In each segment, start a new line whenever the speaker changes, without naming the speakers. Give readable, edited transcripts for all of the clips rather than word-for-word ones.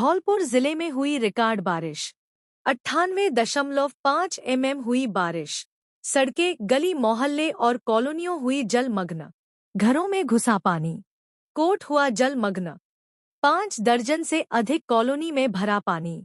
धौलपुर जिले में हुई रिकॉर्ड बारिश। 98.5 mm हुई बारिश। सड़कें, गली मोहल्ले और कॉलोनियों हुई जलमग्न। घरों में घुसा पानी। कोट हुआ जलमग्न। 5 दर्जन से अधिक कॉलोनी में भरा पानी।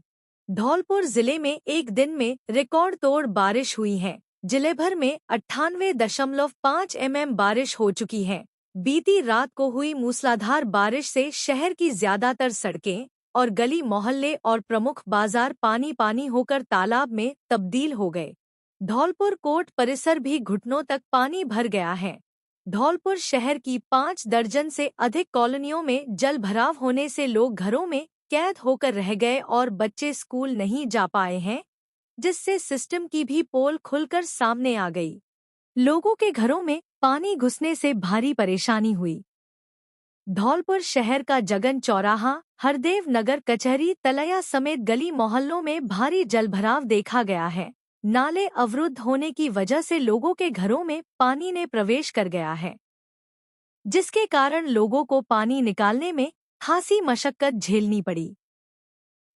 धौलपुर जिले में एक दिन में रिकॉर्ड तोड़ बारिश हुई है। जिले भर में 98.5 mm बारिश हो चुकी है। बीती रात को हुई मूसलाधार बारिश से शहर की ज्यादातर सड़कें और गली मोहल्ले और प्रमुख बाजार पानी पानी होकर तालाब में तब्दील हो गए। धौलपुर कोर्ट परिसर भी घुटनों तक पानी भर गया है। धौलपुर शहर की 5 दर्जन से अधिक कॉलोनियों में जल भराव होने से लोग घरों में कैद होकर रह गए और बच्चे स्कूल नहीं जा पाए हैं, जिससे सिस्टम की भी पोल खुलकर सामने आ गई। लोगों के घरों में पानी घुसने से भारी परेशानी हुई। धौलपुर शहर का जगन चौराहा, हरदेव नगर कचहरी, तलैया समेत गली मोहल्लों में भारी जलभराव देखा गया है। नाले अवरुद्ध होने की वजह से लोगों के घरों में पानी ने प्रवेश कर गया है, जिसके कारण लोगों को पानी निकालने में खासी मशक्कत झेलनी पड़ी।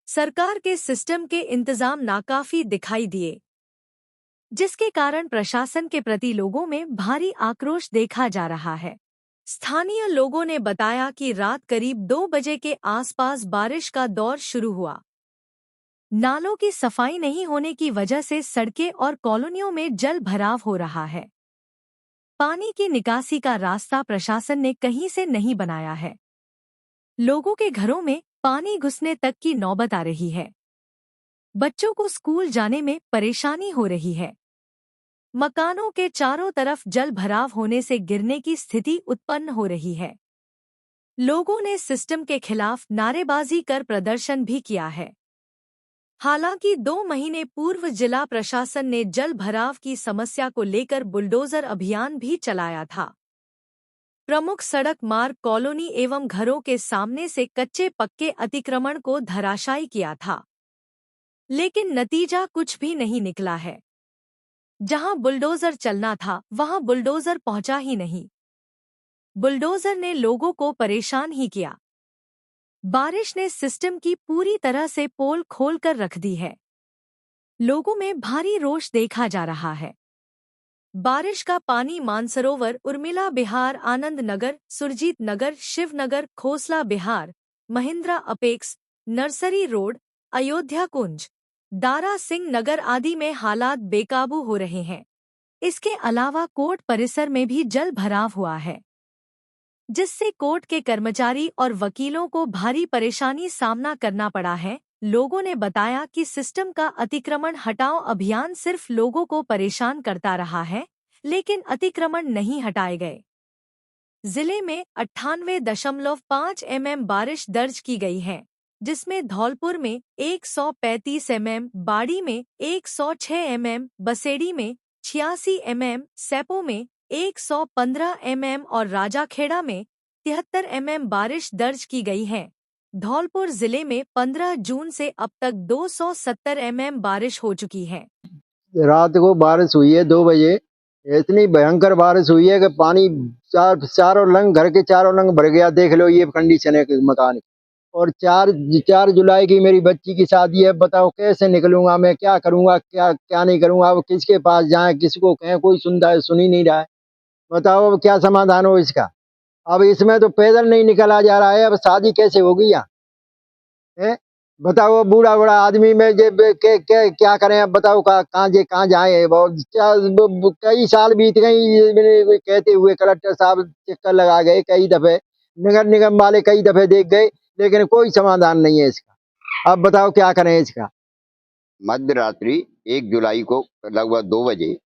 सरकार के सिस्टम के इंतजाम नाकाफी दिखाई दिए, जिसके कारण प्रशासन के प्रति लोगों में भारी आक्रोश देखा जा रहा है। स्थानीय लोगों ने बताया कि रात करीब 2 बजे के आसपास बारिश का दौर शुरू हुआ। नालों की सफाई नहीं होने की वजह से सड़कें और कॉलोनियों में जल भराव हो रहा है। पानी की निकासी का रास्ता प्रशासन ने कहीं से नहीं बनाया है। लोगों के घरों में पानी घुसने तक की नौबत आ रही है। बच्चों को स्कूल जाने में परेशानी हो रही है। मकानों के चारों तरफ जल भराव होने से गिरने की स्थिति उत्पन्न हो रही है। लोगों ने सिस्टम के खिलाफ नारेबाजी कर प्रदर्शन भी किया है। हालांकि 2 महीने पूर्व जिला प्रशासन ने जल भराव की समस्या को लेकर बुलडोजर अभियान भी चलाया था। प्रमुख सड़क मार्ग, कॉलोनी एवं घरों के सामने से कच्चे पक्के अतिक्रमण को धराशायी किया था, लेकिन नतीजा कुछ भी नहीं निकला है। जहां बुलडोजर चलना था वहां बुलडोजर पहुंचा ही नहीं। बुलडोजर ने लोगों को परेशान ही किया। बारिश ने सिस्टम की पूरी तरह से पोल खोलकर रख दी है। लोगों में भारी रोष देखा जा रहा है। बारिश का पानी Mansarovar, Urmila Bihar, Anand Nagar, Surjeet Nagar, Shivnagar, Khosla Bihar, Mahindra apex, nursery road, Ayodhya Kunj, Dara Singh Nagar आदि में हालात बेकाबू हो रहे हैं। इसके अलावा कोर्ट परिसर में भी जल भराव हुआ है, जिससे कोर्ट के कर्मचारी और वकीलों को भारी परेशानी सामना करना पड़ा है। लोगों ने बताया कि सिस्टम का अतिक्रमण हटाओ अभियान सिर्फ लोगों को परेशान करता रहा है, लेकिन अतिक्रमण नहीं हटाए गए। जिले में 98.5 mm बारिश दर्ज की गई है, जिसमें धौलपुर में 135 mm, बाड़ी में 106 mm, बसेड़ी में 86 mm, सैपो में 115 mm और राजाखेड़ा में 73 mm बारिश दर्ज की गई है। धौलपुर जिले में 15 जून से अब तक 270 mm बारिश हो चुकी है।
रात को बारिश हुई है 2 बजे। इतनी भयंकर बारिश हुई है कि पानी चारों लंग, घर के चारों लंग भर गया। देख लो ये कंडीशन है मकान की। और 4 जुलाई की मेरी बच्ची की शादी है। बताओ कैसे निकलूंगा मैं, क्या करूंगा, क्या क्या नहीं करूंगा। अब किसके पास जाए, किसको कहें, कोई सुन ही नहीं रहा है। बताओ अब क्या समाधान हो इसका। अब इसमें तो पैदल नहीं निकला जा रहा है। अब शादी कैसे होगी यहाँ है? बताओ बूढ़ा बूढ़ा आदमी में क्या करें। अब बताओ कहाँ जाए। कई साल बीत गई कहते हुए। कलेक्टर साहब चक्कर लगा गए कई दफे, नगर निगम वाले कई दफे देख गए, लेकिन कोई समाधान नहीं है इसका। अब बताओ क्या करें इसका।
मध्य रात्रि 1 जुलाई को लगभग 2 बजे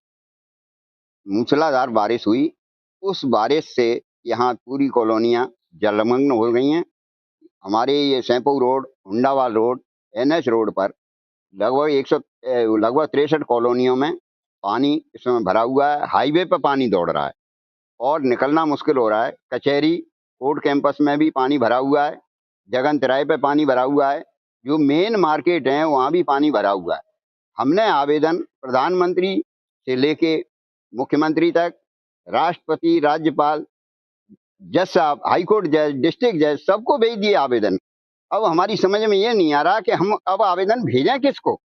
मूसलाधार बारिश हुई। उस बारिश से यहाँ पूरी कॉलोनियाँ जलमग्न हो गई हैं। हमारे ये Saimpu road, Hundawal road, NH road पर लगभग 63 कॉलोनियों में पानी इस समय भरा हुआ है। हाईवे पर पानी दौड़ रहा है और निकलना मुश्किल हो रहा है। कचहरी, कोर्ट कैंपस में भी पानी भरा हुआ है। जगन तिराहे पे पानी भरा हुआ है। जो मेन मार्केट है वहाँ भी पानी भरा हुआ है। हमने आवेदन प्रधानमंत्री से लेके मुख्यमंत्री तक, राष्ट्रपति, राज्यपाल, जज साहब, हाईकोर्ट जज, डिस्ट्रिक्ट जज, सबको भेज दिए आवेदन। अब हमारी समझ में ये नहीं आ रहा कि हम अब आवेदन भेजें किसको।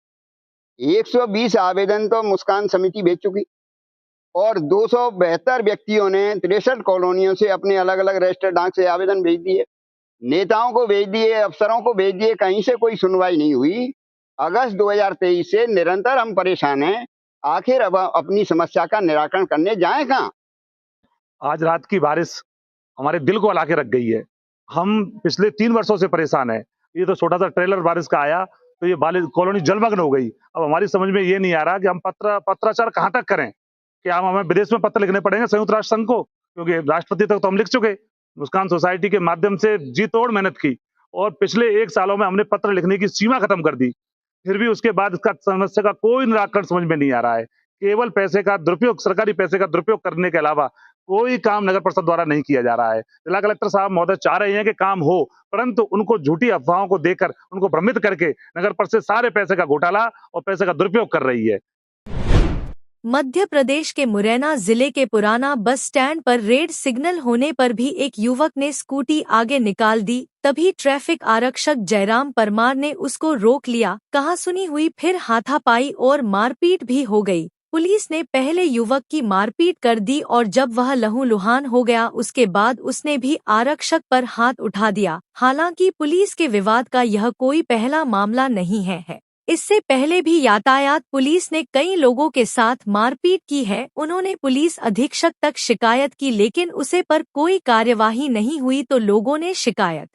120 आवेदन तो मुस्कान समिति भेज चुकी और 272 व्यक्तियों ने 63 कॉलोनियों से अपने अलग अलग रजिस्टर्ड डाक से आवेदन भेज दिए, नेताओं को भेज दिए, अफसरों को भेज दिए, कहीं से कोई सुनवाई नहीं हुई। अगस्त 2023 से निरंतर हम परेशान हैं। आखिर अब अपनी समस्या का निराकरण करने जाएं कहाँ?
आज रात की बारिश हमारे दिल को हिला के रख गई है। हम पिछले 3 वर्षों से परेशान है। ये तो छोटा सा ट्रेलर बारिश का आया तो ये कॉलोनी जलमग्न हो गई। अब हमारी समझ में ये नहीं आ रहा कि हम पत्राचार कहाँ तक करें। क्या हमें विदेश में पत्र लिखने पड़ेंगे संयुक्त राष्ट्र संघ को, क्योंकि राष्ट्रपति तक तो हम लिख चुके। मुस्कान सोसाइटी के माध्यम से जी तोड़ मेहनत की और पिछले 1 सालों में हमने पत्र लिखने की सीमा खत्म कर दी, फिर भी उसके बाद इसका समस्या का कोई निराकरण समझ में नहीं आ रहा है। केवल पैसे का दुरुपयोग, सरकारी पैसे का दुरुपयोग करने के अलावा कोई काम नगर परिषद द्वारा नहीं किया जा रहा है। जिला कलेक्टर साहब महोदय चाह रहे हैं कि काम हो, परंतु उनको झूठी अफवाहों को देकर उनको भ्रमित करके नगर परिषद सारे पैसे का घोटाला और पैसे का दुरुपयोग कर रही है।
मध्य प्रदेश के मुरैना जिले के पुराना बस स्टैंड पर रेड सिग्नल होने पर भी एक युवक ने स्कूटी आगे निकाल दी। तभी ट्रैफिक आरक्षक जयराम परमार ने उसको रोक लिया। कहासुनी हुई, फिर हाथापाई और मारपीट भी हो गई। पुलिस ने पहले युवक की मारपीट कर दी और जब वह लहूलुहान हो गया उसके बाद उसने भी आरक्षक पर हाथ उठा दिया। हालांकि पुलिस के विवाद का यह कोई पहला मामला नहीं है। इससे पहले भी यातायात पुलिस ने कई लोगों के साथ मारपीट की है। उन्होंने पुलिस अधीक्षक तक शिकायत की लेकिन उसे पर कोई कार्यवाही नहीं हुई तो लोगों ने शिकायत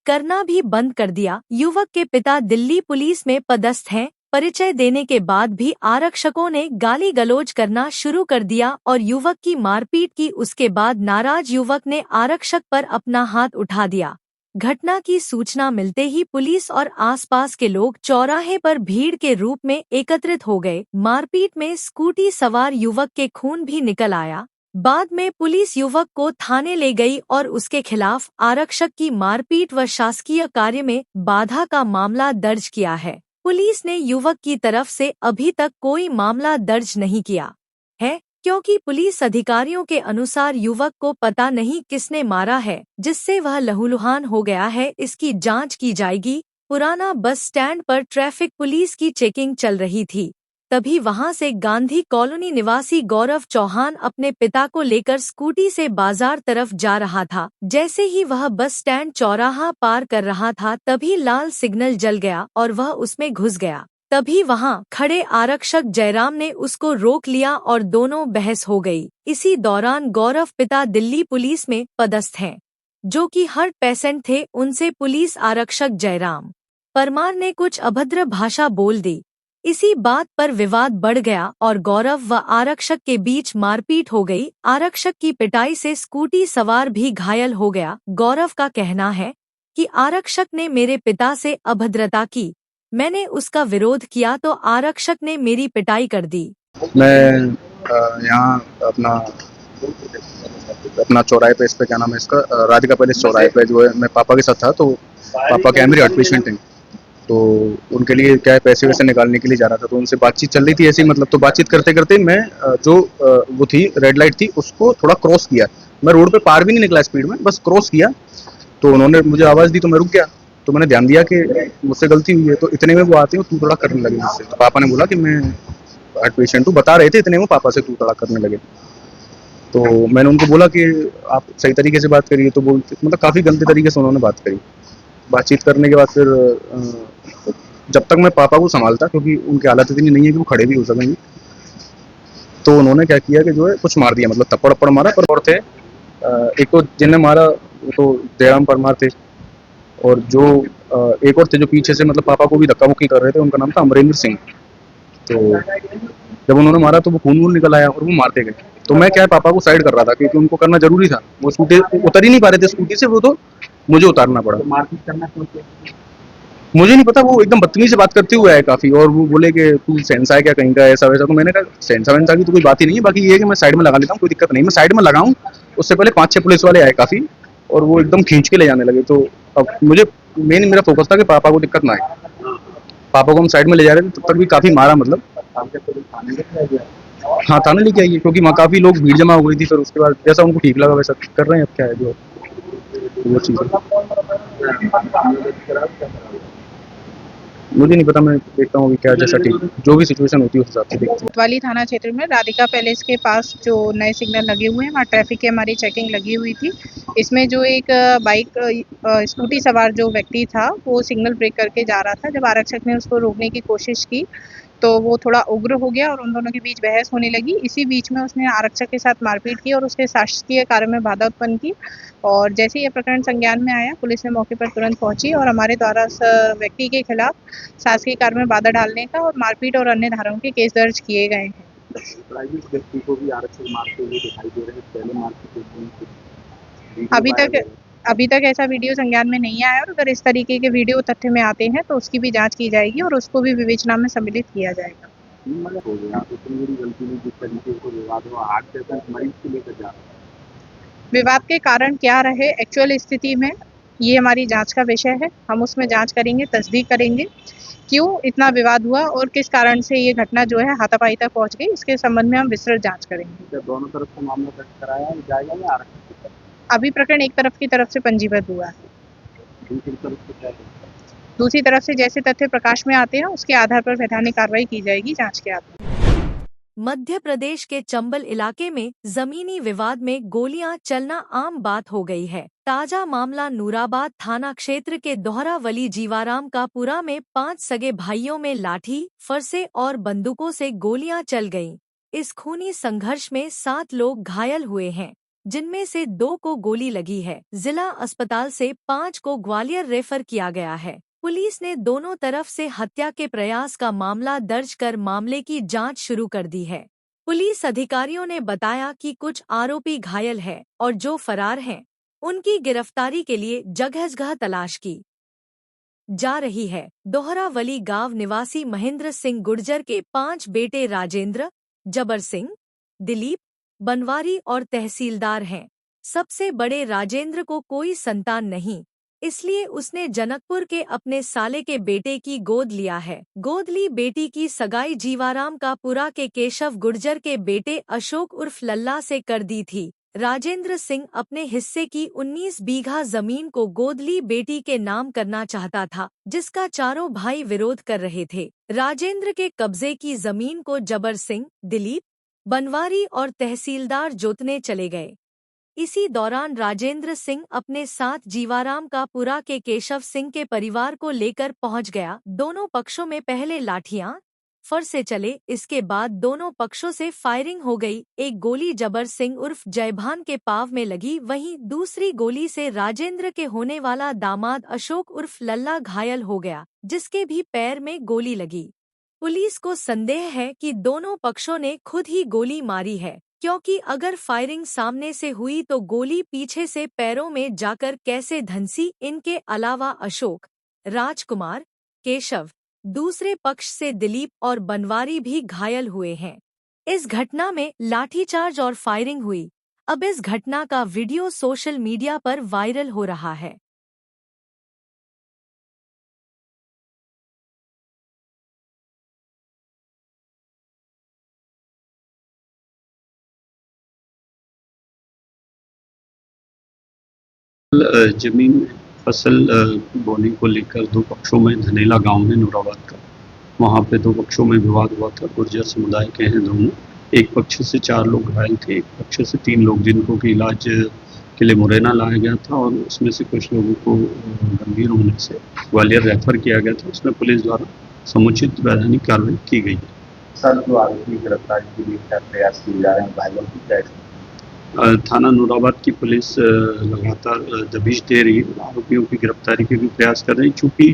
करना भी बंद कर दिया। युवक के पिता दिल्ली पुलिस में पदस्थ हैं। परिचय देने के बाद भी आरक्षकों ने गाली गलौज करना शुरू कर दिया और युवक की मारपीट की। उसके बाद नाराज युवक ने आरक्षक पर अपना हाथ उठा दिया। घटना की सूचना मिलते ही पुलिस और आसपास के लोग चौराहे पर भीड़ के रूप में एकत्रित हो गए। मारपीट में स्कूटी सवार युवक के खून भी निकल आया। बाद में पुलिस युवक को थाने ले गई और उसके खिलाफ आरक्षक की मारपीट व शासकीय कार्य में बाधा का मामला दर्ज किया है। पुलिस ने युवक की तरफ से अभी तक कोई मामला दर्ज नहीं किया है, क्योंकि पुलिस अधिकारियों के अनुसार युवक को पता नहीं किसने मारा है जिससे वह लहूलुहान हो गया है। इसकी जांच की जाएगी। पुराना बस स्टैंड पर ट्रैफिक पुलिस की चेकिंग चल रही थी, तभी वहां से गांधी कॉलोनी निवासी गौरव चौहान अपने पिता को लेकर स्कूटी से बाजार तरफ जा रहा था। जैसे ही वह बस स्टैंड चौराहा पार कर रहा था तभी लाल सिग्नल जल गया और वह उसमें घुस गया। तभी वहां खड़े आरक्षक जयराम ने उसको रोक लिया और दोनों बहस हो गई। इसी दौरान गौरव पिता दिल्ली पुलिस में पदस्थ हैं, जो कि हर पेशेंट थे। उनसे पुलिस आरक्षक जयराम परमार ने कुछ अभद्र भाषा बोल दी। इसी बात पर विवाद बढ़ गया और गौरव व आरक्षक के बीच मारपीट हो गई। आरक्षक की पिटाई से स्कूटी सवार भी घायल हो गया। गौरव का कहना है कि आरक्षक ने मेरे पिता से अभद्रता की, मैंने उसका विरोध किया तो आरक्षक ने मेरी पिटाई कर दी।
मैं यहाँ अपना चौराहे पे, इस पे क्या नाम है इसका, राधिका पैलेस चौराहे पे जो है, मैं पापा के साथ था। तो पापा के मेरे हार्ट पेशेंट हैं, तो उनके लिए क्या है, पैसे वैसे निकालने के लिए जा रहा था। तो उनसे बातचीत चल रही थी ऐसे ही, मतलब। तो बातचीत करते करते मैं जो वो थी रेड लाइट थी उसको थोड़ा क्रॉस किया। मैं रोड पे पार भी नहीं निकला स्पीड में, बस क्रॉस किया। तो उन्होंने मुझे आवाज़ दी तो मैं रुक गया। तो मैंने ध्यान दिया कि मुझसे गलती हुई है। तो इतने में वो आते हैं, तू थोड़ा करने लगे मुझसे। तो पापा ने बोला कि मैं हार्ट पेशेंट हूँ, बता रहे थे। इतने में पापा से तू थोड़ा करने लगे। तो मैंने उनको बोला कि आप सही तरीके से बात करिए। तो बोलते, मतलब काफ़ी गंदे तरीके से उन्होंने बात करी। बातचीत करने के बाद फिर जब तक मैं पापा को संभालता, क्योंकि उनकी हालत इतनी नहीं है कि वो खड़े भी हो सकेंगे, तो उन्होंने क्या किया कि जो है कुछ मार दिया, मतलब थप्पड़ थप्पड़ मारा। पर और थे एक तो जिन्हें मारा वो तो जयराम परमार थे, और जो एक और थे जो पीछे से मतलब पापा को भी धक्का मुक्की कर रहे थे, उनका नाम था अमरेंद्र सिंह। तो जब उन्होंने मारा तो वो खून वून निकल आया और वो मारते गए। तो मैं क्या है, पापा को साइड कर रहा था क्योंकि उनको करना जरूरी था। वो स्कूटी उतर ही नहीं पा रहे थे स्कूटी से, वो तो मुझे उतारना पड़ा। मारपीट करना मुझे नहीं पता, वो एकदम बदतमीजी से बात करते हुए आए काफ़ी, और वो बोले कि तू सेंसा है क्या कहीं का, ऐसा वैसा। तो मैंने कहा सेंसा वेंसा की तो कोई बात ही नहीं है, बाकी ये है कि मैं साइड में लगा लेता हूँ, कोई दिक्कत नहीं। मैं साइड में लगाऊँ, उससे पहले 5-6 पुलिस वाले आए काफ़ी, और वो एकदम खींच के ले जाने लगे। तो अब मुझे मेरा फोकस था कि पापा को दिक्कत ना आए। पापा को हम साइड में ले जा रहे थे, तब तक भी काफ़ी मारा, मतलब। हाँ, थाने लेके आइए, क्योंकि वहाँ काफ़ी लोग भीड़ जमा हो गई थी। फिर उसके बाद जैसा उनको ठीक लगा वैसा कर रहे हैं। अब क्या है जो वो चीज़ है। मुझे नहीं पता, मैं देखता हूँ अभी क्या जैसा ठीक जो भी सिचुएशन होती है उस हिसाब से देखते हैं।
कोतवाली थाना क्षेत्र में राधिका पैलेस के पास जो नए सिग्नल लगे हुए हैं वहाँ ट्रैफिक की हमारी चेकिंग लगी हुई थी। इसमें जो एक स्कूटी सवार जो व्यक्ति था वो सिग्नल ब्रेक करके जा रहा था। जब आरक्षक ने उसको रोकने की कोशिश की तो वो थोड़ा उग्र हो गया और उन दोनों के बीच बहस होने लगी। इसी बीच में उसने आरक्षक के साथ मारपीट की और उसके शासकीय कार्य में बाधा उत्पन्न की और जैसे ही ये प्रकरण संज्ञान में आया पुलिस ने मौके पर तुरंत पहुंची और हमारे द्वारा उस व्यक्ति के खिलाफ शासकीय कार्य में बाधा डालने का और मारपीट और अन्य धाराओं के केस दर्ज किए गए हैं।
प्राइवेट व्यक्ति को भी आरक्षक मारते हुए दिखाई दे रहे हैं, पहले मारते थे।
अभी तक ऐसा वीडियो संज्ञान में नहीं आया और अगर इस तरीके के वीडियो तथ्य में आते हैं तो उसकी भी जांच की जाएगी और उसको भी विवेचना में सम्मिलित किया जाएगा।
हो गया तो इतनी बड़ी गलती नहीं, जिस तरीके को विवाद हुआ 8 पेशेंट मरीज को लेकर जा रहे हैं।
विवाद के कारण क्या रहे एक्चुअल स्थिति में ये हमारी जांच का विषय है। हम उसमें जांच करेंगे, तस्दीक करेंगे क्यों इतना विवाद हुआ और किस कारण से ये घटना जो है हाथापाई तक पहुंच गई, इसके संबंध में हम विस्तृत जांच करेंगे।
दोनों तरफ से मामला दर्ज कराया जाएगा या आरक्षक की तरफ?
अभी प्रकरण एक तरफ की तरफ से पंजीबद्ध हुआ है।
दूसरी तरफ से क्या है?
दूसरी तरफ से जैसे तथ्य प्रकाश में आते हैं उसके आधार पर वैधानिक कार्रवाई की जाएगी जांच के आधार।
मध्य प्रदेश के चंबल इलाके में जमीनी विवाद में गोलियां चलना आम बात हो गई है। ताजा मामला नूराबाद थाना क्षेत्र के दोहरावली जीवाराम का पुरा में 5 सगे भाइयों में लाठी, फरसे और बंदूकों से गोलियां चल गईं। इस खूनी संघर्ष में 7 लोग घायल हुए हैं, जिनमें से 2 को गोली लगी है। जिला अस्पताल से 5 को ग्वालियर रेफर किया गया है। पुलिस ने दोनों तरफ से हत्या के प्रयास का मामला दर्ज कर मामले की जांच शुरू कर दी है। पुलिस अधिकारियों ने बताया कि कुछ आरोपी घायल हैं और जो फरार हैं, उनकी गिरफ्तारी के लिए जगह-जगह तलाश की जा रही है। दोहरावली गांव निवासी महेंद्र सिंह गुर्जर के 5 बेटे राजेंद्र, जबर सिंह, दिलीप, बनवारी और तहसीलदार हैं। सबसे बड़े राजेंद्र को कोई संतान नहीं, इसलिए उसने जनकपुर के अपने साले के बेटे की गोद लिया है। गोद ली बेटी की सगाई जीवाराम का पुरा के केशव गुर्जर के बेटे अशोक उर्फ लल्ला से कर दी थी। राजेंद्र सिंह अपने हिस्से की 19 बीघा जमीन को गोदली बेटी के नाम करना चाहता था, जिसका चारों भाई विरोध कर रहे थे। राजेंद्र के कब्जे की जमीन को जबर सिंह, दिलीप, बनवारी और तहसीलदार जोतने चले गए। इसी दौरान राजेंद्र सिंह अपने साथ जीवाराम का पुरा के केशव सिंह के परिवार को लेकर पहुंच गया। दोनों पक्षों में पहले लाठियां, फरसे चले, इसके बाद दोनों पक्षों से फायरिंग हो गई। एक गोली जबर सिंह उर्फ जयभान के पांव में लगी, वहीं दूसरी गोली से राजेंद्र के होने वाला दामाद अशोक उर्फ लल्ला घायल हो गया, जिसके भी पैर में गोली लगी। पुलिस को संदेह है कि दोनों पक्षों ने खुद ही गोली मारी है, क्योंकि अगर फायरिंग सामने से हुई तो गोली पीछे से पैरों में जाकर कैसे धंसी। इनके अलावा अशोक, राजकुमार, केशव, दूसरे पक्ष से दिलीप और बनवारी भी घायल हुए हैं। इस घटना में लाठीचार्ज और फायरिंग हुई। अब इस घटना का वीडियो सोशल मीडिया पर वायरल हो रहा है।
जमीन में फसल बोने को लेकर 2 पक्षों में धनेला गांव है नूराबाद का, वहाँ पे 2 पक्षों में विवाद हुआ था। गुर्जर समुदाय के हैं दोनों। एक पक्ष से 4 लोग घायल थे, एक पक्ष से 3 लोग, जिनको कि इलाज के लिए मुरैना लाया गया था और उसमें से कुछ लोगों को गंभीर होने से ग्वालियर रेफर किया गया था। उसमें पुलिस द्वारा समुचित वैधानिक कार्रवाई की गई है।
सर, जो आरोपी गिरफ्तारी के लिए क्या प्रयास किए जा रहे हैं, घायलों की क्या?
थाना नूराबाद की पुलिस लगातार दबिश दे रही है, आरोपियों की गिरफ्तारी के भी प्रयास कर रही है। चूँकि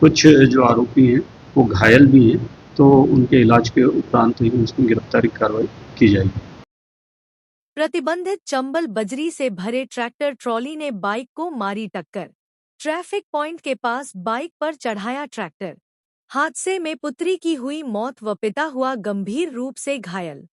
कुछ जो आरोपी हैं वो घायल भी हैं, तो उनके इलाज के उपरांत ही उसमें गिरफ्तारी कार्रवाई की जाएगी।
प्रतिबंधित चंबल बजरी से भरे ट्रैक्टर ट्रॉली ने बाइक को मारी टक्कर। ट्रैफिक पॉइंट के पास बाइक पर चढ़ाया ट्रैक्टर। हादसे में पुत्री की हुई मौत व पिता हुआ गंभीर रूप से घायल।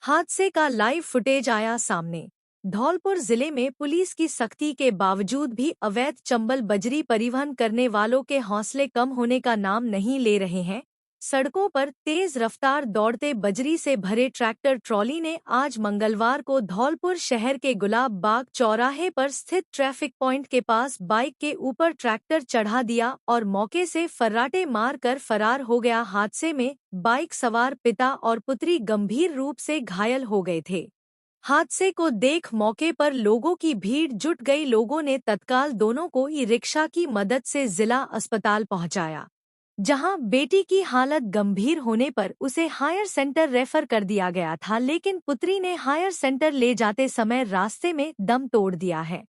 हादसे का लाइव फुटेज आया सामने। धौलपुर जिले में पुलिस की सख्ती के बावजूद भी अवैध चंबल बजरी परिवहन करने वालों के हौसले कम होने का नाम नहीं ले रहे हैं। सड़कों पर तेज रफ्तार दौड़ते बजरी से भरे ट्रैक्टर ट्रॉली ने आज मंगलवार को धौलपुर शहर के गुलाब बाग चौराहे पर स्थित ट्रैफिक पॉइंट के पास बाइक के ऊपर ट्रैक्टर चढ़ा दिया और मौके से फर्राटे मारकर फरार हो गया। हादसे में बाइक सवार पिता और पुत्री गंभीर रूप से घायल हो गए थे। हादसे को देख मौके पर लोगों की भीड़ जुट गई। लोगों ने तत्काल दोनों को ई रिक्शा की मदद से जिला अस्पताल पहुंचाया, जहां बेटी की हालत गंभीर होने पर उसे हायर सेंटर रेफर कर दिया गया था, लेकिन पुत्री ने हायर सेंटर ले जाते समय रास्ते में दम तोड़ दिया है।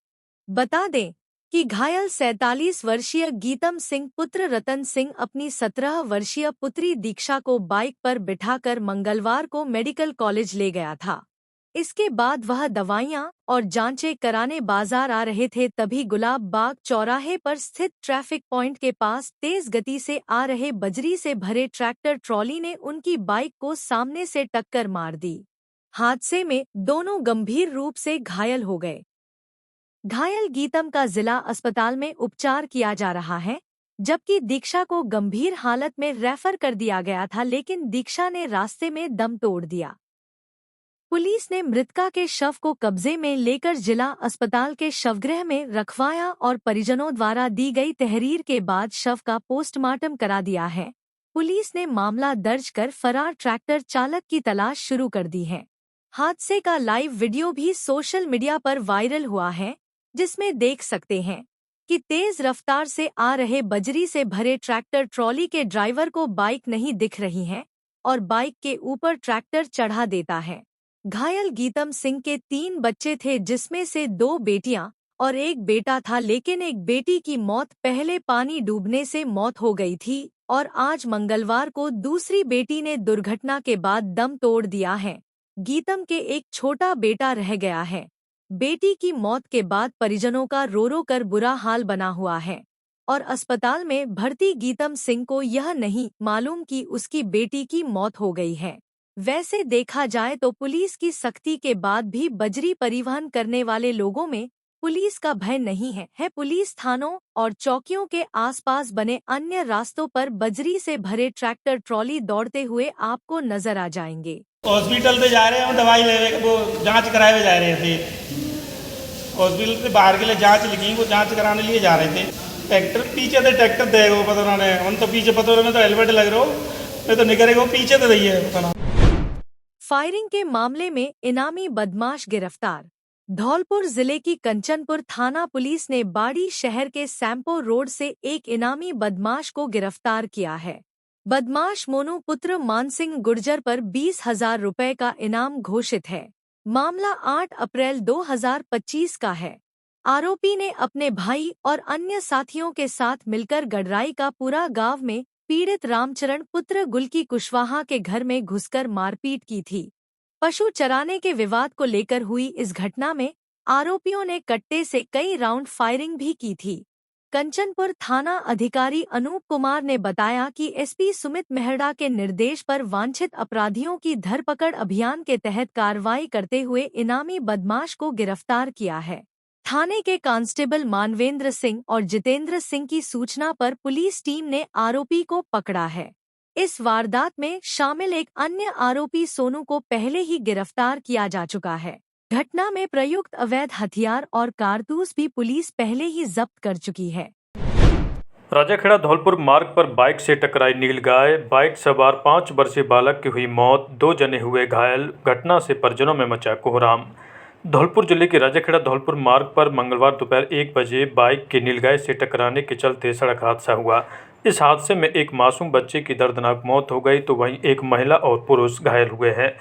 बता दें कि घायल 47 वर्षीय गीतम सिंह पुत्र रतन सिंह अपनी 17 वर्षीय पुत्री दीक्षा को बाइक पर बिठाकर मंगलवार को मेडिकल कॉलेज ले गया था। इसके बाद वह दवाइयां और जांचें कराने बाजार आ रहे थे, तभी गुलाब बाग चौराहे पर स्थित ट्रैफिक पॉइंट के पास तेज गति से आ रहे बजरी से भरे ट्रैक्टर ट्रॉली ने उनकी बाइक को सामने से टक्कर मार दी। हादसे में दोनों गंभीर रूप से घायल हो गए। घायल गीतम का जिला अस्पताल में उपचार किया जा रहा है, जबकि दीक्षा को गंभीर हालत में रेफर कर दिया गया था, लेकिन दीक्षा ने रास्ते में दम तोड़ दिया। पुलिस ने मृतका के शव को कब्जे में लेकर जिला अस्पताल के शवगृह में रखवाया और परिजनों द्वारा दी गई तहरीर के बाद शव का पोस्टमार्टम करा दिया है। पुलिस ने मामला दर्ज कर फरार ट्रैक्टर चालक की तलाश शुरू कर दी है। हादसे का लाइव वीडियो भी सोशल मीडिया पर वायरल हुआ है, जिसमें देख सकते हैं कि तेज रफ्तार से आ रहे बजरी से भरे ट्रैक्टर ट्रॉली के ड्राइवर को बाइक नहीं दिख रही है और बाइक के ऊपर ट्रैक्टर चढ़ा देता है। घायल गीतम सिंह के 3 बच्चे थे, जिसमें से 2 बेटियां और 1 बेटा था, लेकिन एक बेटी की मौत पहले पानी डूबने से मौत हो गई थी और आज मंगलवार को दूसरी बेटी ने दुर्घटना के बाद दम तोड़ दिया है। गीतम के एक छोटा बेटा रह गया है। बेटी की मौत के बाद परिजनों का रो रो कर बुरा हाल बना हुआ है और अस्पताल में भर्ती गीतम सिंह को यह नहीं मालूम कि उसकी बेटी की मौत हो गई है। वैसे देखा जाए तो पुलिस की सख्ती के बाद भी बजरी परिवहन करने वाले लोगों में पुलिस का भय नहीं है। पुलिस थानों और चौकियों के आसपास बने अन्य रास्तों पर बजरी से भरे ट्रैक्टर ट्रॉली दौड़ते हुए आपको नजर आ जाएंगे।
हॉस्पिटल से जा रहे हैं, हम दवाई लेने वो जांच कराए हुए जा रहे थे। हॉस्पिटल से बाहर के लिए जांच लिखी, वो जांच कराने लिए जा रहे थे। ट्रैक्टर पीछे थे, ट्रैक्टर देगा पता उन्होंने, हम तो पीछे पता में तो हेलमेट लग रहा हो, मैं तो निकलेगा पीछे तो रही है।
फायरिंग के मामले में इनामी बदमाश गिरफ्तार। धौलपुर जिले की कंचनपुर थाना पुलिस ने बाड़ी शहर के सैम्पो रोड से एक इनामी बदमाश को गिरफ्तार किया है। बदमाश मोनू पुत्र मानसिंह गुर्जर पर 20,000 रुपए का इनाम घोषित है। मामला 8 अप्रैल 2025 का है। आरोपी ने अपने भाई और अन्य साथियों के साथ मिलकर गडराई का पूरा गांव में पीड़ित रामचरण पुत्र गुलकी कुशवाहा के घर में घुसकर मारपीट की थी। पशु चराने के विवाद को लेकर हुई इस घटना में आरोपियों ने कट्टे से कई राउंड फायरिंग भी की थी। कंचनपुर थाना अधिकारी अनूप कुमार ने बताया कि एसपी सुमित मेहड़ा के निर्देश पर वांछित अपराधियों की धरपकड़ अभियान के तहत कार्रवाई करते हुए इनामी बदमाश को गिरफ्तार किया है। थाने के कांस्टेबल मानवेंद्र सिंह और जितेंद्र सिंह की सूचना पर पुलिस टीम ने आरोपी को पकड़ा है। इस वारदात में शामिल एक अन्य आरोपी सोनू को पहले ही गिरफ्तार किया जा चुका है। घटना में प्रयुक्त अवैध हथियार और कारतूस भी पुलिस पहले ही जब्त कर चुकी है।
राजाखेड़ा धौलपुर मार्ग पर बाइक से टकराई नीलगाय, बाइक सवार 5 वर्षीय बालक की हुई मौत, 2 जने हुए घायल। घटना से परिजनों में मचा कोहराम। धौलपुर जिले के राजाखेड़ा धौलपुर मार्ग पर मंगलवार दोपहर 1 बजे बाइक के नीलगाय से टकराने के चलते सड़क हादसा हुआ। इस हादसे में एक मासूम बच्चे की दर्दनाक मौत हो गई तो वहीं एक महिला और पुरुष घायल हुए हैं।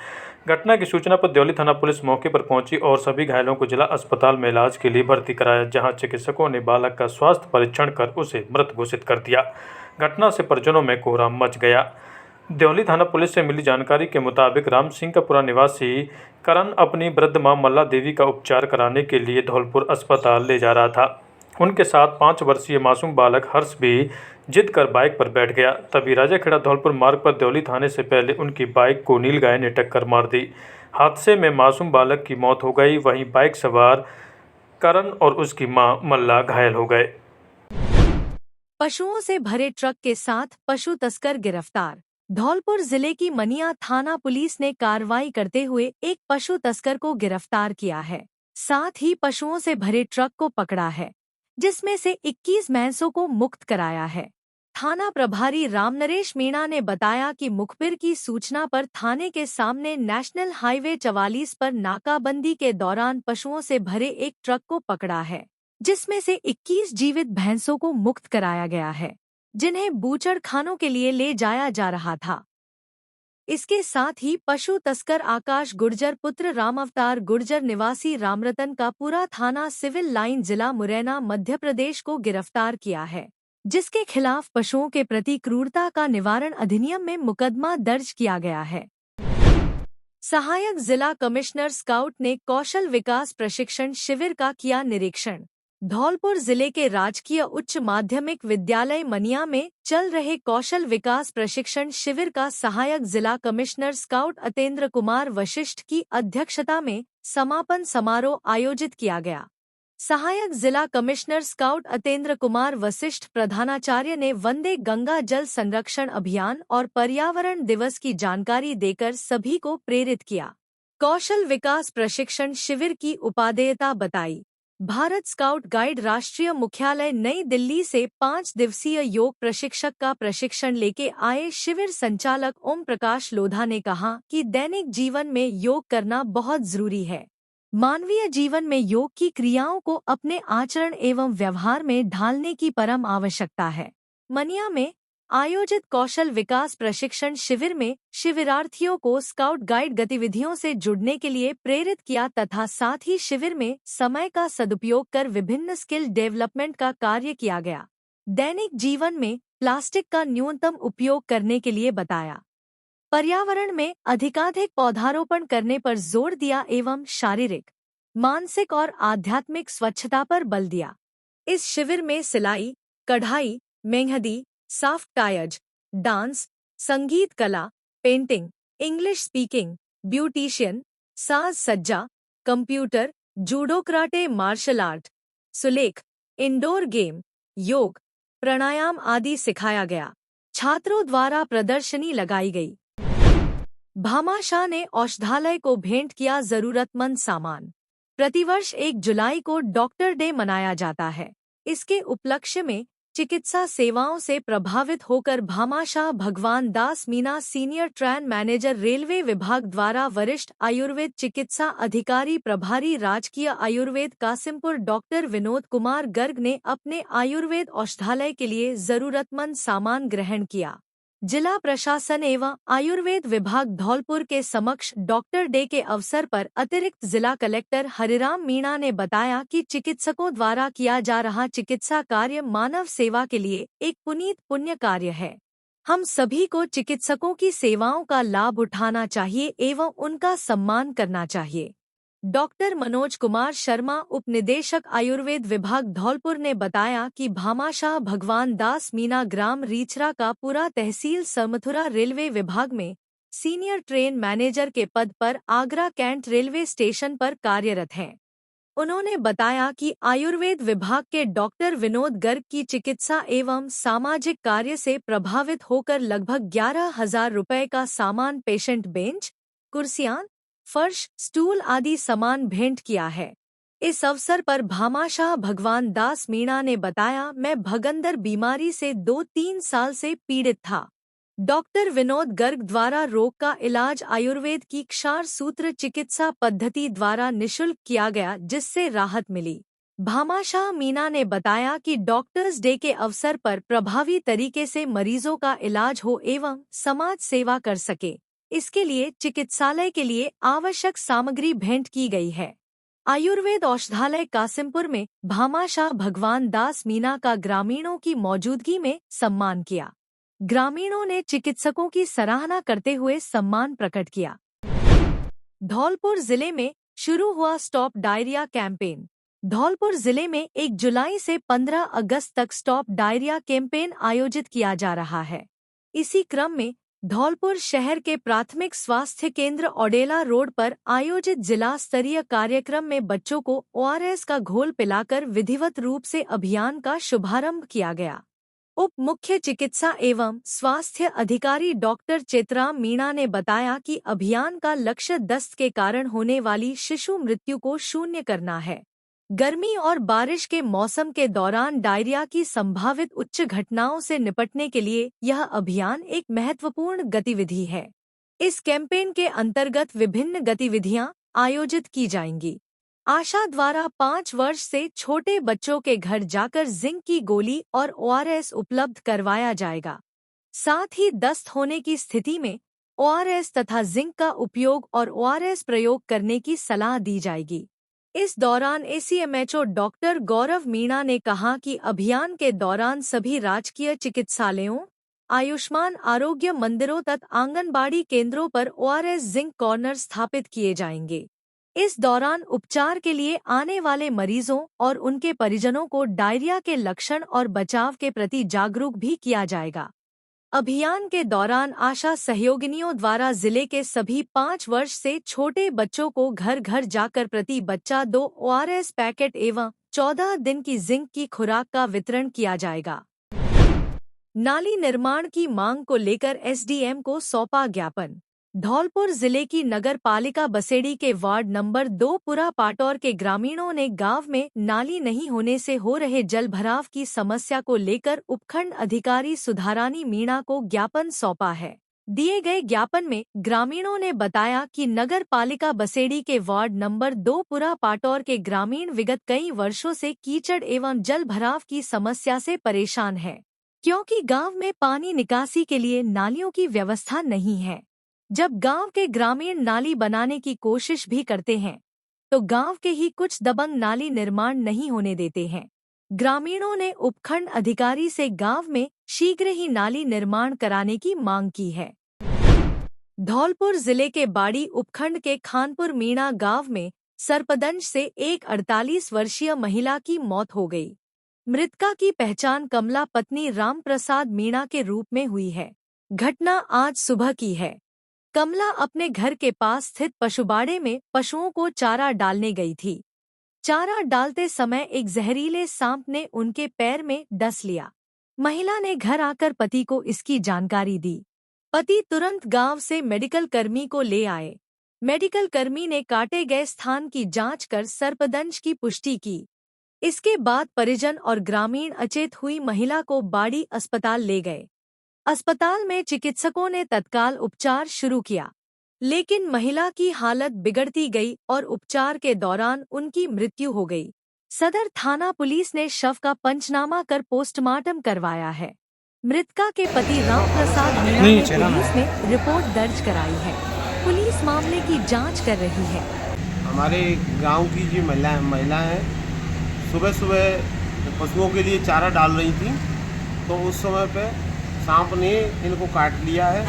घटना की सूचना पर देवली थाना पुलिस मौके पर पहुंची और सभी घायलों को जिला अस्पताल में इलाज के लिए भर्ती कराया, जहां चिकित्सकों ने बालक का स्वास्थ्य परीक्षण कर उसे मृत घोषित कर दिया। घटना से परिजनों में कोहराम मच गया। देवली थाना पुलिस से मिली जानकारी के मुताबिक राम सिंहपुरा निवासी करण अपनी वृद्ध मां मल्ला देवी का उपचार कराने के लिए धौलपुर अस्पताल ले जा रहा था। उनके साथ 5 वर्षीय मासूम बालक हर्ष भी जिद कर बाइक पर बैठ गया। तभी राजाखेड़ा धौलपुर मार्ग पर देवली थाने से पहले उनकी बाइक को नीलगाय ने टक्कर मार दी। हादसे में मासूम बालक की मौत हो गई, वहीं बाइक सवार करण और उसकी मां मल्ला घायल हो गए।
पशुओं से भरे ट्रक के साथ पशु तस्कर गिरफ्तार। धौलपुर जिले की मनिया थाना पुलिस ने कार्रवाई करते हुए एक पशु तस्कर को गिरफ्तार किया है। साथ ही पशुओं से भरे ट्रक को पकड़ा है, जिसमें से 21 भैंसों को मुक्त कराया है। थाना प्रभारी रामनरेश मीणा ने बताया कि मुखबिर की सूचना पर थाने के सामने नेशनल हाईवे 44 पर नाकाबंदी के दौरान पशुओं से भरे एक ट्रक को पकड़ा है, जिसमें से 21 जीवित भैंसों को मुक्त कराया गया है, जिन्हें बूचड़ खानों के लिए ले जाया जा रहा था। इसके साथ ही पशु तस्कर आकाश गुर्जर पुत्र रामावतार गुर्जर निवासी रामरतन का पूरा थाना सिविल लाइन जिला मुरैना मध्य प्रदेश को गिरफ्तार किया है, जिसके खिलाफ पशुओं के प्रति क्रूरता का निवारण अधिनियम में मुकदमा दर्ज किया गया है। सहायक जिला कमिश्नर स्काउट ने कौशल विकास प्रशिक्षण शिविर का किया निरीक्षण। धौलपुर जिले के राजकीय उच्च माध्यमिक विद्यालय मनिया में चल रहे कौशल विकास प्रशिक्षण शिविर का सहायक जिला कमिश्नर स्काउट अतेंद्र कुमार वशिष्ठ की अध्यक्षता में समापन समारोह आयोजित किया गया। सहायक जिला कमिश्नर स्काउट अतेंद्र कुमार वशिष्ठ प्रधानाचार्य ने वंदे गंगा जल संरक्षण अभियान और पर्यावरण दिवस की जानकारी देकर सभी को प्रेरित किया। कौशल विकास प्रशिक्षण शिविर की उपादेयता बताई। भारत स्काउट गाइड राष्ट्रीय मुख्यालय नई दिल्ली से 5 दिवसीय योग प्रशिक्षक का प्रशिक्षण लेके आए शिविर संचालक ओम प्रकाश लोधा ने कहा कि दैनिक जीवन में योग करना बहुत जरूरी है। मानवीय जीवन में योग की क्रियाओं को अपने आचरण एवं व्यवहार में ढालने की परम आवश्यकता है। मनिया में आयोजित कौशल विकास प्रशिक्षण शिविर में शिविरार्थियों को स्काउट गाइड गतिविधियों से जुड़ने के लिए प्रेरित किया तथा साथ ही शिविर में समय का सदुपयोग कर विभिन्न स्किल डेवलपमेंट का कार्य किया गया। दैनिक जीवन में प्लास्टिक का न्यूनतम उपयोग करने के लिए बताया। पर्यावरण में अधिकाधिक पौधारोपण करने पर जोर दिया एवं शारीरिक, मानसिक और आध्यात्मिक स्वच्छता पर बल दिया। इस शिविर में सिलाई, कढ़ाई, मेहंदी, सॉफ्ट टायज, डांस, संगीत कला, पेंटिंग, इंग्लिश स्पीकिंग, ब्यूटिशियन, साज सज्जा, computer, judo karate martial art, सुलेख, इंडोर गेम, योग, प्राणायाम आदि सिखाया गया। छात्रों द्वारा प्रदर्शनी लगाई गई। भामाशाह ने औषधालय को भेंट किया जरूरतमंद सामान। प्रतिवर्ष 1 जुलाई को डॉक्टर डे मनाया जाता है। इसके उपलक्ष्य में चिकित्सा सेवाओं से प्रभावित होकर Bhamashah Bhagwan Das Meena senior train manager railway विभाग द्वारा वरिष्ठ आयुर्वेद चिकित्सा अधिकारी प्रभारी राजकीय आयुर्वेद कासिमपुर डॉक्टर विनोद कुमार गर्ग ने अपने आयुर्वेद औषधालय के लिए जरूरतमंद सामान ग्रहण किया। जिला प्रशासन एवं आयुर्वेद विभाग धौलपुर के समक्ष डॉक्टर डे के अवसर पर अतिरिक्त जिला कलेक्टर हरिराम मीणा ने बताया कि चिकित्सकों द्वारा किया जा रहा चिकित्सा कार्य मानव सेवा के लिए एक पुनीत पुण्य कार्य है। हम सभी को चिकित्सकों की सेवाओं का लाभ उठाना चाहिए एवं उनका सम्मान करना चाहिए। डॉक्टर मनोज कुमार शर्मा उपनिदेशक आयुर्वेद विभाग धौलपुर ने बताया कि भामाशाह भगवान दास मीना ग्राम रीछरा का पूरा तहसील सरमथुरा रेलवे विभाग में सीनियर ट्रेन मैनेजर के पद पर आगरा कैंट रेलवे स्टेशन पर कार्यरत हैं। उन्होंने बताया कि आयुर्वेद विभाग के डॉक्टर विनोद गर्ग की चिकित्सा एवं सामाजिक कार्य से प्रभावित होकर लगभग 11,000 रुपए का सामान पेशेंट बेंच, कुर्सियां, फर्श, स्टूल आदि सामान भेंट किया है। इस अवसर पर भामाशाह भगवान दास मीणा ने बताया, मैं भगंदर बीमारी से 2-3 साल से पीड़ित था। डॉक्टर विनोद गर्ग द्वारा रोग का इलाज आयुर्वेद की क्षार सूत्र चिकित्सा पद्धति द्वारा निःशुल्क किया गया, जिससे राहत मिली। भामाशाह मीणा ने बताया कि डॉक्टर्स डे के अवसर पर प्रभावी तरीके से मरीजों का इलाज हो एवं समाज सेवा कर सके, इसके लिए चिकित्सालय के लिए आवश्यक सामग्री भेंट की गई है। आयुर्वेद औषधालय कासिमपुर में भामाशाह भगवान दास मीना का ग्रामीणों की मौजूदगी में सम्मान किया। ग्रामीणों ने चिकित्सकों की सराहना करते हुए सम्मान प्रकट किया। धौलपुर जिले में शुरू हुआ स्टॉप डायरिया कैंपेन। धौलपुर जिले में 1 जुलाई से 15 अगस्त तक स्टॉप डायरिया कैंपेन आयोजित किया जा रहा है। इसी क्रम में धौलपुर शहर के प्राथमिक स्वास्थ्य केंद्र ओडेला रोड पर आयोजित जिला स्तरीय कार्यक्रम में बच्चों को ORS का घोल पिलाकर विधिवत रूप से अभियान का शुभारंभ किया गया। उप मुख्य चिकित्सा एवं स्वास्थ्य अधिकारी डॉक्टर चित्राम मीणा ने बताया कि अभियान का लक्ष्य दस्त के कारण होने वाली शिशु मृत्यु को शून्य करना है। गर्मी और बारिश के मौसम के दौरान डायरिया की संभावित उच्च घटनाओं से निपटने के लिए यह अभियान एक महत्वपूर्ण गतिविधि है। इस कैंपेन के अंतर्गत विभिन्न गतिविधियां आयोजित की जाएंगी। आशा द्वारा 5 वर्ष से छोटे बच्चों के घर जाकर जिंक की गोली और ORS उपलब्ध करवाया जाएगा। साथ ही दस्त होने की स्थिति में ORS तथा जिंक का उपयोग और ORS प्रयोग करने की सलाह दी जाएगी। इस दौरान ACMHO डॉक्टर गौरव मीणा ने कहा कि अभियान के दौरान सभी राजकीय चिकित्सालयों, आयुष्मान आरोग्य मंदिरों तथा आंगनबाड़ी केंद्रों पर ORS जिंक कॉर्नर स्थापित किए जाएंगे। इस दौरान उपचार के लिए आने वाले मरीजों और उनके परिजनों को डायरिया के लक्षण और बचाव के प्रति जागरूक भी किया जाएगा। अभियान के दौरान आशा सहयोगिनियों द्वारा जिले के सभी 5 वर्ष से छोटे बच्चों को घर घर जाकर प्रति बच्चा 2 ORS पैकेट एवं 14 दिन की जिंक की खुराक का वितरण किया जाएगा। नाली निर्माण की मांग को लेकर SDM को सौंपा ज्ञापन। धौलपुर जिले की नगर पालिका बसेड़ी के वार्ड नंबर 2 पुरा पाटौर के ग्रामीणों ने गांव में नाली नहीं होने से हो रहे जल भराव की समस्या को लेकर उपखंड अधिकारी सुधारानी मीणा को ज्ञापन सौंपा है। दिए गए ज्ञापन में ग्रामीणों ने बताया कि नगर पालिका बसेड़ी के वार्ड नंबर 2 पुरा पाटौर के ग्रामीण विगत कई वर्षों से कीचड़ एवं जल भराव की समस्या से परेशान है, क्योंकि गाँव में पानी निकासी के लिए नालियों की व्यवस्था नहीं है। जब गांव के ग्रामीण नाली बनाने की कोशिश भी करते हैं तो गांव के ही कुछ दबंग नाली निर्माण नहीं होने देते हैं। ग्रामीणों ने उपखंड अधिकारी से गांव में शीघ्र ही नाली निर्माण कराने की मांग की है। धौलपुर जिले के बाड़ी उपखंड के खानपुर मीणा गांव में सर्पदंश से एक 48 वर्षीय महिला की मौत हो गई। मृतका की पहचान कमला पत्नी रामप्रसाद मीणा के रूप में हुई है। घटना आज सुबह की है। कमला अपने घर के पास स्थित पशुबाड़े में पशुओं को चारा डालने गई थी। चारा डालते समय एक जहरीले सांप ने उनके पैर में डस लिया। महिला ने घर आकर पति को इसकी जानकारी दी। पति तुरंत गांव से मेडिकल कर्मी को ले आए। मेडिकल कर्मी ने काटे गए स्थान की जांच कर सर्पदंश की पुष्टि की। इसके बाद परिजन और ग्रामीण अचेत हुई महिला को बाड़ी अस्पताल ले गए। अस्पताल में चिकित्सकों ने तत्काल उपचार शुरू किया, लेकिन महिला की हालत बिगड़ती गई और उपचार के दौरान उनकी मृत्यु हो गई। सदर थाना पुलिस ने शव का पंचनामा कर पोस्टमार्टम करवाया है। मृतका के पति रामप्रसाद मीणा ने पुलिस में रिपोर्ट दर्ज कराई है। पुलिस मामले की जांच कर रही है।
हमारे गांव की जो महिला है, सुबह सुबह पशुओं के लिए चारा डाल रही थी, तो उस समय पे सांप ने इनको काट लिया है।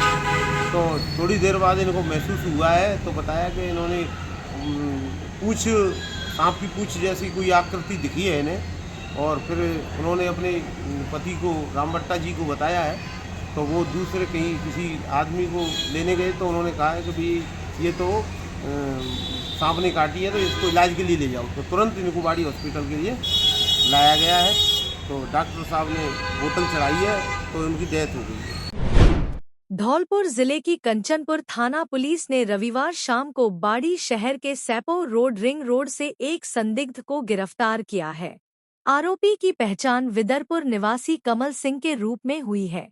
तो थोड़ी देर बाद इनको महसूस हुआ है, तो बताया कि इन्होंने सांप की पूंछ जैसी कोई आकृति दिखी है इन्हें, और फिर उन्होंने अपने पति को रामभट्टा जी को बताया है। तो वो दूसरे कहीं किसी आदमी को लेने गए, तो उन्होंने कहा है कि भाई ये तो सांप ने काटी है, तो इसको इलाज के लिए ले जाओ। तो तुरंत इनको बाड़ी हॉस्पिटल के लिए लाया गया है। तो डॉक्टर साहब ने बोतल चढ़ाई है, तो उनकी डेथ हो गई है।
धौलपुर जिले की कंचनपुर थाना पुलिस ने रविवार शाम को बाड़ी शहर के सैपो रोड रिंग रोड से एक संदिग्ध को गिरफ्तार किया है। आरोपी की पहचान विदरपुर निवासी कमल सिंह के रूप में हुई है।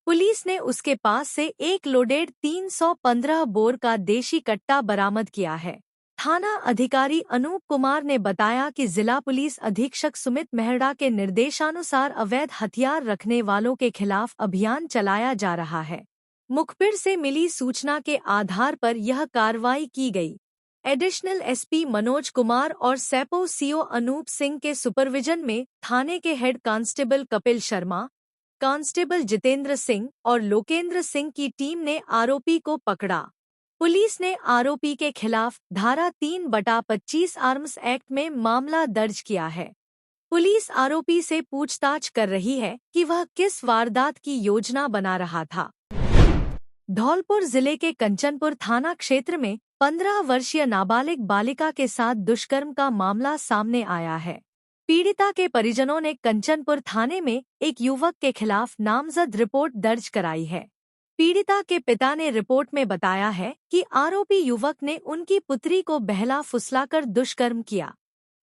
पुलिस ने उसके पास से एक लोडेड 315 बोर का देशी कट्टा बरामद किया है। थाना अधिकारी अनूप कुमार ने बताया कि जिला पुलिस अधीक्षक सुमित मेहड़ा के निर्देशानुसार अवैध हथियार रखने वालों के खिलाफ अभियान चलाया जा रहा है। मुखबिर से मिली सूचना के आधार पर यह कार्रवाई की गई। एडिशनल एसपी मनोज कुमार और सैपो सीओ अनूप सिंह के सुपरविजन में थाने के head constable Kapil Sharma, constable Jitendra Singh और लोकेंद्र सिंह की टीम ने आरोपी को पकड़ा। पुलिस ने आरोपी के खिलाफ धारा 3/25 आर्म्स एक्ट में मामला दर्ज किया है। पुलिस आरोपी से पूछताछ कर रही है कि वह किस वारदात की योजना बना रहा था। धौलपुर जिले के कंचनपुर थाना क्षेत्र में 15 वर्षीय नाबालिग बालिका के साथ दुष्कर्म का मामला सामने आया है। पीड़िता के परिजनों ने कंचनपुर थाने में एक युवक के खिलाफ नामजद रिपोर्ट दर्ज कराई है। पीड़िता के पिता ने रिपोर्ट में बताया है कि आरोपी युवक ने उनकी पुत्री को बहला फुसलाकर दुष्कर्म किया।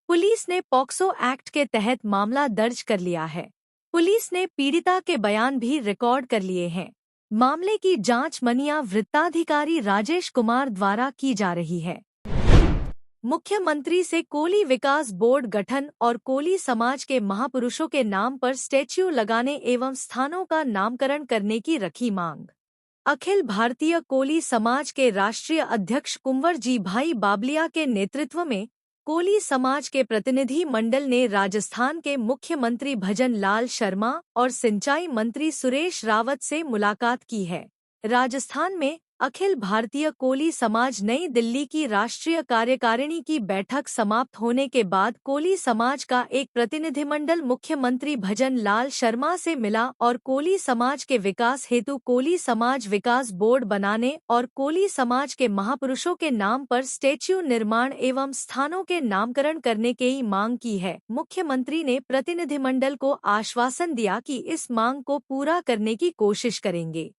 पुलिस ने पॉक्सो एक्ट के तहत मामला दर्ज कर लिया है। पुलिस ने पीड़िता के बयान भी रिकॉर्ड कर लिए हैं। मामले की जांच मनिया वृत्ताधिकारी राजेश कुमार द्वारा की जा रही है। मुख्यमंत्री से कोली विकास बोर्ड गठन और कोली समाज के महापुरुषों के नाम पर स्टैच्यू लगाने एवं स्थानों का नामकरण करने की रखी मांग। अखिल भारतीय कोली समाज के राष्ट्रीय अध्यक्ष कुंवर जी भाई बाबलिया के नेतृत्व में कोली समाज के प्रतिनिधि मंडल ने राजस्थान के मुख्यमंत्री भजन लाल शर्मा और सिंचाई मंत्री सुरेश रावत से मुलाकात की है। राजस्थान में अखिल भारतीय कोली समाज नई दिल्ली की राष्ट्रीय कार्यकारिणी की बैठक समाप्त होने के बाद कोली समाज का एक प्रतिनिधिमंडल मुख्यमंत्री भजन लाल शर्मा से मिला और कोली समाज के विकास हेतु कोली समाज विकास बोर्ड बनाने और कोली समाज के महापुरुषों के नाम पर स्टैच्यू निर्माण एवं स्थानों के नामकरण करने की मांग की है। मुख्यमंत्री ने प्रतिनिधिमंडल को आश्वासन दिया कि इस मांग को पूरा करने की कोशिश करेंगे।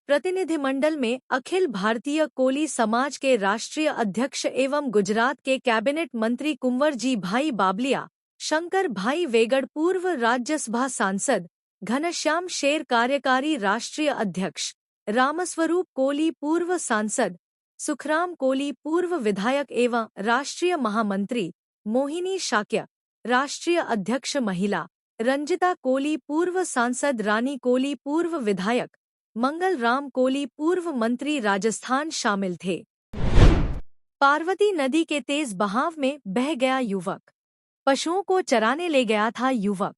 प्रतिनिधिमंडल में अखिल भारतीय कोली समाज के राष्ट्रीय अध्यक्ष एवं गुजरात के कैबिनेट मंत्री कुंवर जी भाई बाबलिया, शंकर भाई वेगड़ पूर्व राज्यसभा सांसद, घनश्याम शेर कार्यकारी राष्ट्रीय अध्यक्ष, रामस्वरूप कोली पूर्व सांसद, सुखराम कोली पूर्व विधायक एवं राष्ट्रीय महामंत्री, मोहिनी शाक्य राष्ट्रीय अध्यक्ष महिला, रंजिता कोली पूर्व सांसद, रानी कोली पूर्व विधायक, मंगल राम कोली पूर्व मंत्री राजस्थान शामिल थे। पार्वती नदी के तेज बहाव में बह गया युवक। पशुओं को चराने ले गया था युवक।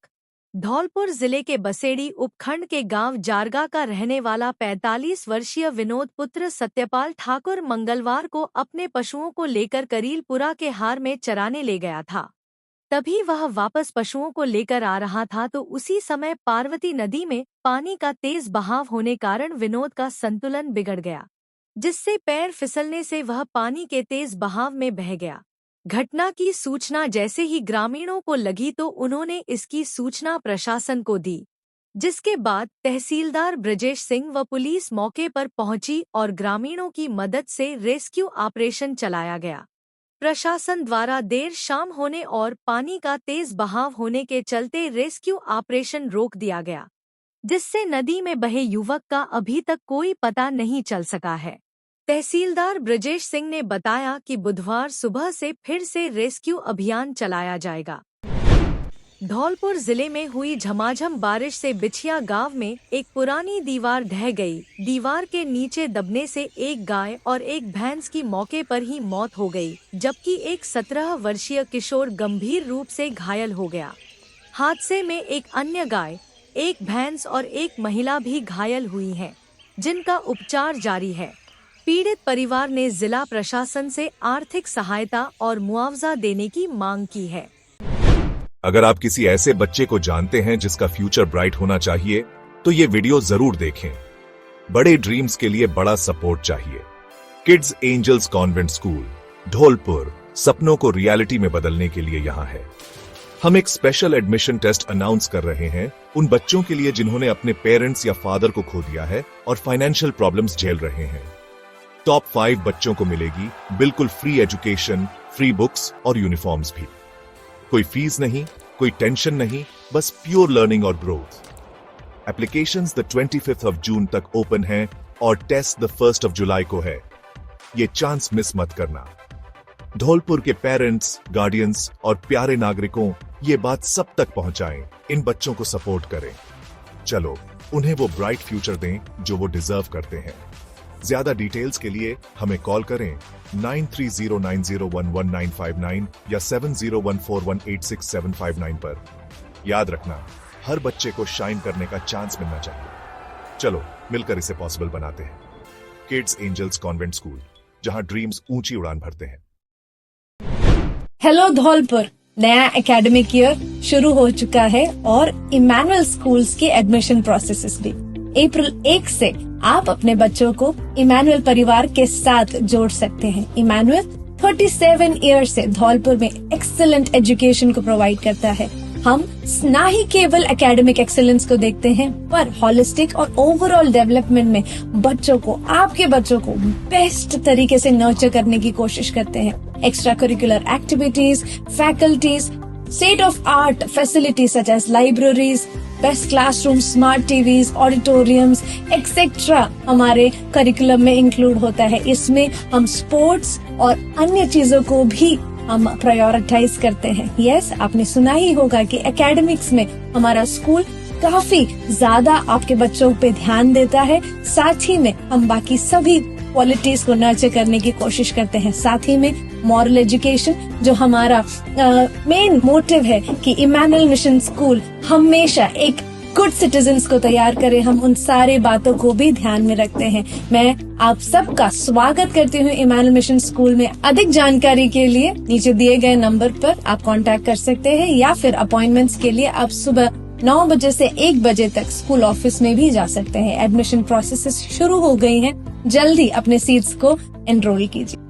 धौलपुर जिले के बसेड़ी उपखंड के गांव जारगा का रहने वाला 45 वर्षीय विनोद पुत्र सत्यपाल ठाकुर मंगलवार को अपने पशुओं को लेकर करीलपुरा के हार में चराने ले गया था। तभी वह वापस पशुओं को लेकर आ रहा था तो उसी समय पार्वती नदी में पानी का तेज बहाव होने कारण विनोद का संतुलन बिगड़ गया, जिससे पैर फिसलने से वह पानी के तेज बहाव में बह गया। घटना की सूचना जैसे ही ग्रामीणों को लगी तो उन्होंने इसकी सूचना प्रशासन को दी, जिसके बाद तहसीलदार ब्रजेश सिंह व पुलिस मौके पर पहुंची और ग्रामीणों की मदद से रेस्क्यू ऑपरेशन चलाया गया। प्रशासन द्वारा देर शाम होने और पानी का तेज बहाव होने के चलते रेस्क्यू ऑपरेशन रोक दिया गया, जिससे नदी में बहे युवक का अभी तक कोई पता नहीं चल सका है। तहसीलदार ब्रजेश सिंह ने बताया कि बुधवार सुबह से फिर से रेस्क्यू अभियान चलाया जाएगा। धौलपुर जिले में हुई झमाझम बारिश से बिछिया गांव में एक पुरानी दीवार ढह गई। दीवार के नीचे दबने से एक गाय और एक भैंस की मौके पर ही मौत हो गई, जबकि एक 17 वर्षीय किशोर गंभीर रूप से घायल हो गया। हादसे में एक अन्य गाय, एक भैंस और एक महिला भी घायल हुई हैं, जिनका उपचार जारी है। पीड़ित परिवार ने जिला प्रशासन से आर्थिक सहायता और मुआवजा देने की मांग की है।
अगर आप किसी ऐसे बच्चे को जानते हैं जिसका फ्यूचर ब्राइट होना चाहिए तो ये वीडियो जरूर देखें। बड़े ड्रीम्स के लिए बड़ा सपोर्ट चाहिए। Kids Angels Convent School Dholpur सपनों को रियलिटी में बदलने के लिए यहाँ है। हम एक स्पेशल एडमिशन टेस्ट अनाउंस कर रहे हैं उन बच्चों के लिए जिन्होंने अपने पेरेंट्स या फादर को खो दिया है और फाइनेंशियल प्रॉब्लम्स झेल रहे हैं। टॉप 5 बच्चों को मिलेगी बिल्कुल फ्री एजुकेशन, फ्री बुक्स और यूनिफॉर्म्स भी। कोई फीस नहीं, कोई टेंशन नहीं, बस प्योर लर्निंग और growth. Applications the 25th of June तक ओपन हैं और test the 1st of July को है। ये चांस मिस मत करना। धौलपुर के पेरेंट्स, गार्डियंस और प्यारे नागरिकों ये बात सब तक पहुंचाएं। इन बच्चों को सपोर्ट करें। चलो उन्हें वो ब्राइट फ्यूचर दें जो वो डिजर्व करते हैं। ज्यादा डिटेल्स के लिए हमें कॉल करें 9309011959 या 7014186759 पर। याद रखना, हर बच्चे को शाइन करने का चांस मिलना चाहिए। चलो मिलकर इसे पॉसिबल बनाते हैं। किड्स एंजल्स कॉन्वेंट स्कूल, जहां ड्रीम्स ऊंची उड़ान भरते हैं।
हेलो धौलपुर, नया एकेडमिक ईयर शुरू हो चुका है और इमैनुअल स्कूल्स के एडमिशन प्रोसेसेस भी। अप्रैल 1 से आप अपने बच्चों को इमैनुअल परिवार के साथ जोड़ सकते हैं। इमैनुअल 37 ईयर से धौलपुर में एक्सीलेंट एजुकेशन को प्रोवाइड करता है। हम ना ही केवल एकेडमिक एक्सेलेंस को देखते हैं, पर हॉलिस्टिक और ओवरऑल डेवलपमेंट में बच्चों को, आपके बच्चों को बेस्ट तरीके से नर्चर करने की कोशिश करते हैं। Extra curricular activities, faculties, state of art facilities such as libraries, best classroom, smart TVs, auditoriums etcetera हमारे करिकुलम में इंक्लूड होता है। इसमें हम स्पोर्ट्स और अन्य चीजों को भी हम प्रायोरिटाइज करते हैं। यस, आपने सुना ही होगा कि एकेडमिक्स में हमारा स्कूल काफी ज्यादा आपके बच्चों पे ध्यान देता है। साथ ही में हम बाकी सभी क्वालिटीज को नर्चर करने की कोशिश करते हैं। साथ ही में मॉरल एजुकेशन, जो हमारा मेन मोटिव है कि इमैनुअल मिशन स्कूल हमेशा एक गुड सिटीजन्स को तैयार करे, हम उन सारे बातों को भी ध्यान में रखते हैं। मैं आप सबका स्वागत करती हूँ इमैनुअल मिशन स्कूल में। अधिक जानकारी के लिए नीचे दिए गए नंबर पर आप कांटेक्ट कर सकते हैं, या फिर अपॉइंटमेंट्स के लिए आप सुबह 9 बजे से 1 बजे तक स्कूल ऑफिस में भी जा सकते हैं। एडमिशन प्रोसेस शुरू हो गई हैं, जल्दी अपने सीट्स को एनरोल कीजिए।